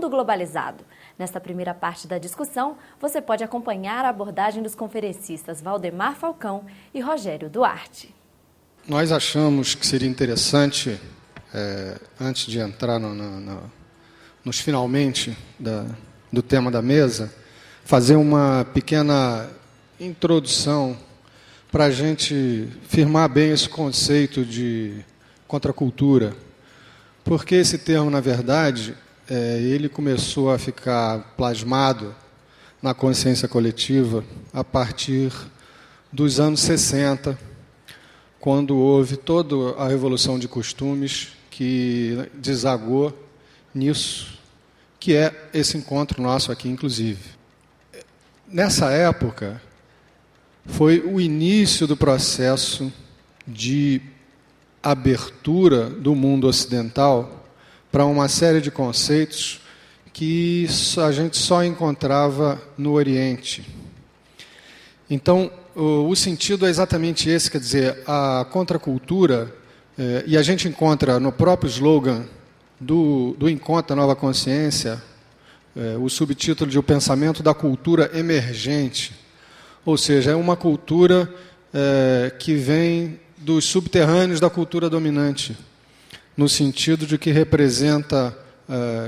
mundo globalizado. Nesta primeira parte da discussão, você pode acompanhar a abordagem dos conferencistas Valdemar Falcão e Rogério Duarte. Nós achamos que seria interessante, antes de entrar nos finalmente do tema da mesa, fazer uma pequena introdução para a gente firmar bem esse conceito de contracultura. Porque esse termo, na verdade, ele começou a ficar plasmado na consciência coletiva a partir dos anos 60, quando houve toda a revolução de costumes que desagou nisso, que é esse encontro nosso aqui, inclusive. Nessa época, foi o início do processo de abertura do mundo ocidental para uma série de conceitos que a gente só encontrava no Oriente. Então, o sentido é exatamente esse, quer dizer, a contracultura, e a gente encontra no próprio slogan do Encontro da Nova Consciência, o subtítulo de O Pensamento da Cultura Emergente, ou seja, é uma cultura que vem dos subterrâneos da cultura dominante, no sentido de que representa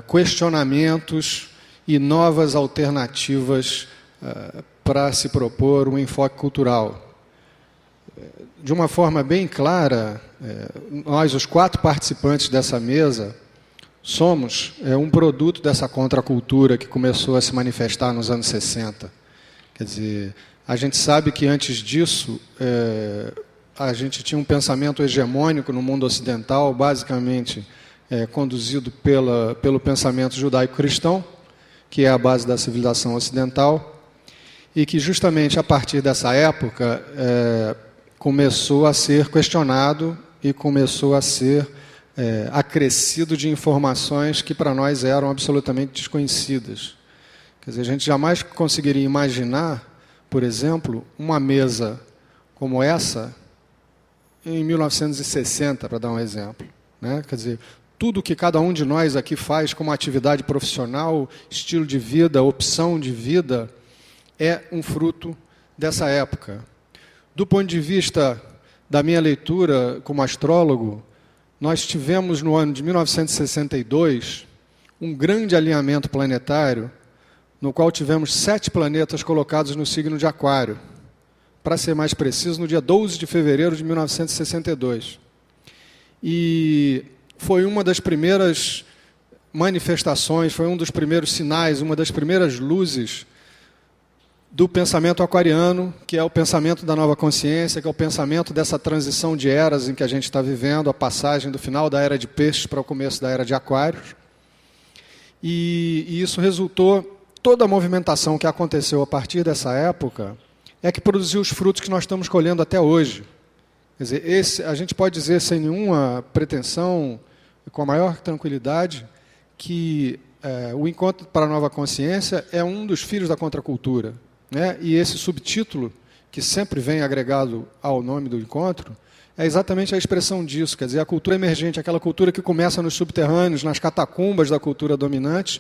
questionamentos e novas alternativas para se propor um enfoque cultural. De uma forma bem clara, nós, os 4 participantes dessa mesa, somos um produto dessa contracultura que começou a se manifestar nos anos 60. Quer dizer, a gente sabe que antes disso, a gente tinha um pensamento hegemônico no mundo ocidental, basicamente conduzido pelo pensamento judaico-cristão, que é a base da civilização ocidental, e que justamente a partir dessa época começou a ser questionado e começou a ser acrescido de informações que para nós eram absolutamente desconhecidas. Quer dizer, a gente jamais conseguiria imaginar, por exemplo, uma mesa como essa em 1960, para dar um exemplo, né? Quer dizer, tudo que cada um de nós aqui faz como atividade profissional, estilo de vida, opção de vida, é um fruto dessa época. Do ponto de vista da minha leitura como astrólogo, nós tivemos no ano de 1962 um grande alinhamento planetário, no qual tivemos 7 planetas colocados no signo de Aquário. Para ser mais preciso, no dia 12 de fevereiro de 1962. E foi uma das primeiras manifestações, foi um dos primeiros sinais, uma das primeiras luzes do pensamento aquariano, que é o pensamento da nova consciência, que é o pensamento dessa transição de eras em que a gente está vivendo, a passagem do final da era de peixes para o começo da era de aquários. E isso resultou, toda a movimentação que aconteceu a partir dessa época, é que produziu os frutos que nós estamos colhendo até hoje. Quer dizer, a gente pode dizer sem nenhuma pretensão, com a maior tranquilidade, que o Encontro para a Nova Consciência é um dos filhos da contracultura, né? E esse subtítulo, que sempre vem agregado ao nome do encontro, é exatamente a expressão disso, quer dizer, a cultura emergente, aquela cultura que começa nos subterrâneos, nas catacumbas da cultura dominante,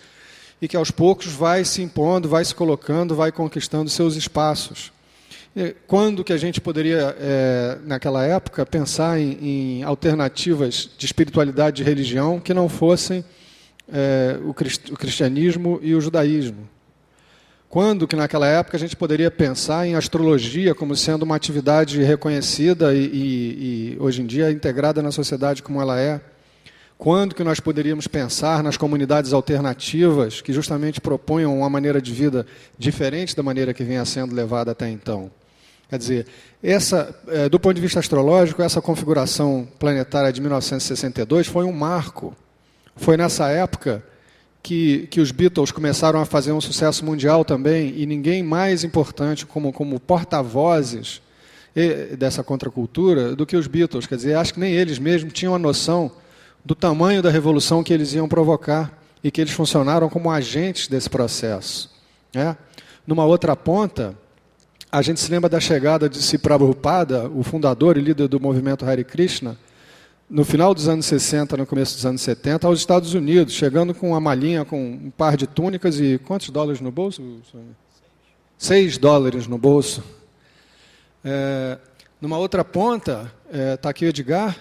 e que aos poucos vai se impondo, vai se colocando, vai conquistando seus espaços. Quando que a gente poderia, naquela época, pensar em alternativas de espiritualidade e de religião que não fossem o cristianismo e o judaísmo? Quando que naquela época a gente poderia pensar em astrologia como sendo uma atividade reconhecida e hoje em dia integrada na sociedade como ela é? Quando que nós poderíamos pensar nas comunidades alternativas que justamente propunham uma maneira de vida diferente da maneira que vinha sendo levada até então? Quer dizer, do ponto de vista astrológico, essa configuração planetária de 1962 foi um marco. Foi nessa época que os Beatles começaram a fazer um sucesso mundial também, e ninguém mais importante como porta-vozes dessa contracultura do que os Beatles. Quer dizer, acho que nem eles mesmos tinham a noção do tamanho da revolução que eles iam provocar e que eles funcionaram como agentes desse processo, né? Numa outra ponta, a gente se lembra da chegada de Si Prabhupada, o fundador e líder do movimento Hare Krishna, no final dos anos 60, no começo dos anos 70, aos Estados Unidos, chegando com uma malinha, com um par de túnicas e quantos dólares no bolso? $6 no bolso. Numa outra ponta, está aqui o Edgar,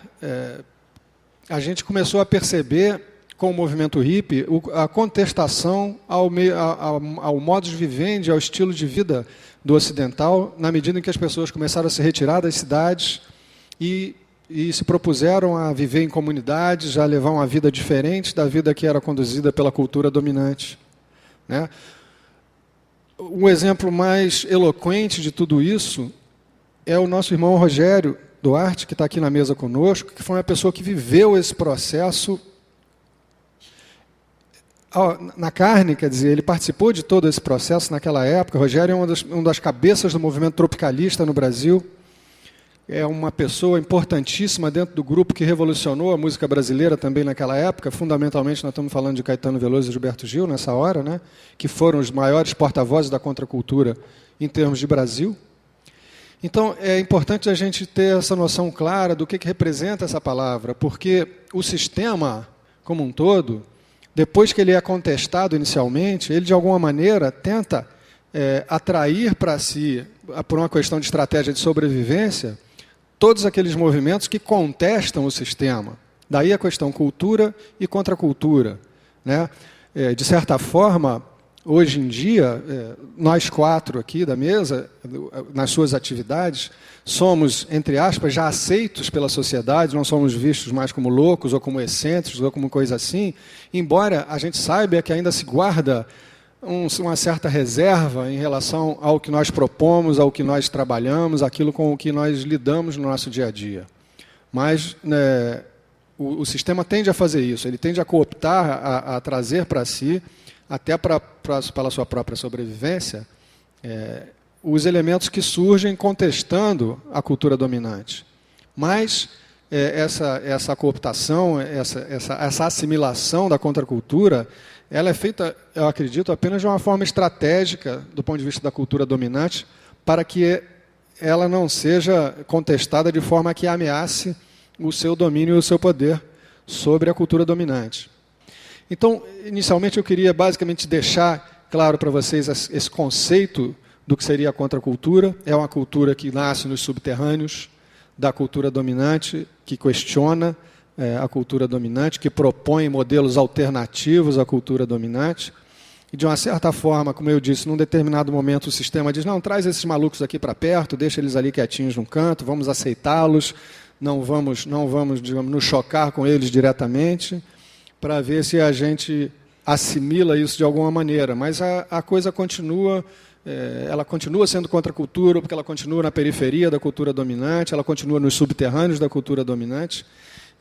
a gente começou a perceber, com o movimento hippie, a contestação ao modus vivendi, ao estilo de vida do ocidental, na medida em que as pessoas começaram a se retirar das cidades e se propuseram a viver em comunidades, a levar uma vida diferente da vida que era conduzida pela cultura dominante, né? Um exemplo mais eloquente de tudo isso é o nosso irmão Rogério Duarte, que está aqui na mesa conosco, que foi uma pessoa que viveu esse processo na carne, quer dizer, ele participou de todo esse processo naquela época. Rogério é uma das cabeças do movimento tropicalista no Brasil, é uma pessoa importantíssima dentro do grupo que revolucionou a música brasileira também naquela época. Fundamentalmente, nós estamos falando de Caetano Veloso e Gilberto Gil nessa hora, né, que foram os maiores porta-vozes da contracultura em termos de Brasil. Então, é importante a gente ter essa noção clara do que representa essa palavra, porque o sistema, como um todo, depois que ele é contestado inicialmente, ele, de alguma maneira, tenta atrair para si, por uma questão de estratégia de sobrevivência, todos aqueles movimentos que contestam o sistema. Daí a questão cultura e contracultura, né? De certa forma, hoje em dia, nós quatro aqui da mesa, nas suas atividades, somos, entre aspas, já aceitos pela sociedade, não somos vistos mais como loucos ou como excêntricos ou como coisa assim, embora a gente saiba que ainda se guarda uma certa reserva em relação ao que nós propomos, ao que nós trabalhamos, aquilo com o que nós lidamos no nosso dia a dia. Mas o sistema tende a fazer isso, ele tende a cooptar, a trazer para si, até pela sua própria sobrevivência, os elementos que surgem contestando a cultura dominante. Mas essa cooptação, essa assimilação da contracultura, ela é feita, eu acredito, apenas de uma forma estratégica, do ponto de vista da cultura dominante, para que ela não seja contestada de forma que ameace o seu domínio e o seu poder sobre a cultura dominante. Então, inicialmente, eu queria basicamente deixar claro para vocês esse conceito do que seria a contracultura. É uma cultura que nasce nos subterrâneos da cultura dominante, que questiona a cultura dominante, que propõe modelos alternativos à cultura dominante. E, de uma certa forma, como eu disse, num determinado momento o sistema diz, não, traz esses malucos aqui para perto, deixa eles ali quietinhos num canto, vamos aceitá-los, não vamos, digamos, nos chocar com eles diretamente, para ver se a gente assimila isso de alguma maneira. Mas a coisa continua, ela continua sendo contracultura, porque ela continua na periferia da cultura dominante, ela continua nos subterrâneos da cultura dominante,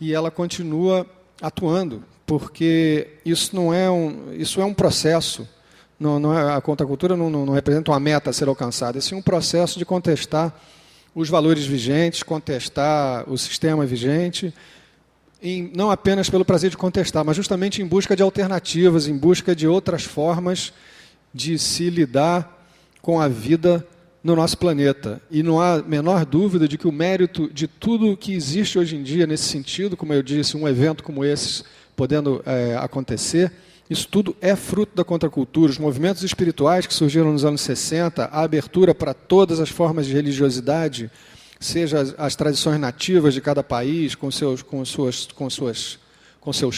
e ela continua atuando, porque isso é um processo. A contracultura não representa uma meta a ser alcançada, é sim um processo de contestar os valores vigentes, contestar o sistema vigente, não apenas pelo prazer de contestar, mas justamente em busca de alternativas, em busca de outras formas de se lidar com a vida no nosso planeta. E não há a menor dúvida de que o mérito de tudo que existe hoje em dia nesse sentido, como eu disse, um evento como esse podendo acontecer, isso tudo é fruto da contracultura. Os movimentos espirituais que surgiram nos anos 60, a abertura para todas as formas de religiosidade, seja as tradições nativas de cada país, com seus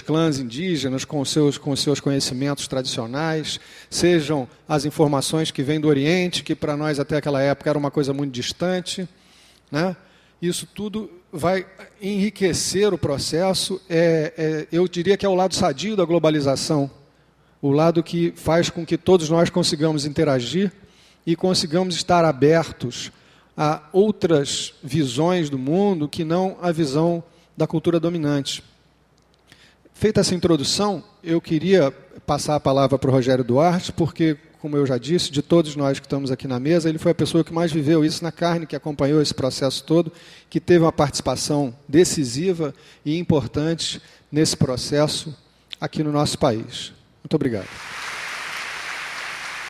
clãs indígenas, com seus conhecimentos tradicionais, sejam as informações que vêm do Oriente, que para nós até aquela época era uma coisa muito distante, né? Isso tudo vai enriquecer o processo. Eu diria que é o lado sadio da globalização, o lado que faz com que todos nós consigamos interagir e consigamos estar abertos a outras visões do mundo que não a visão da cultura dominante. Feita essa introdução, eu queria passar a palavra para o Rogério Duarte, porque, como eu já disse, de todos nós que estamos aqui na mesa, ele foi a pessoa que mais viveu isso na carne, que acompanhou esse processo todo, que teve uma participação decisiva e importante nesse processo aqui no nosso país. Muito obrigado.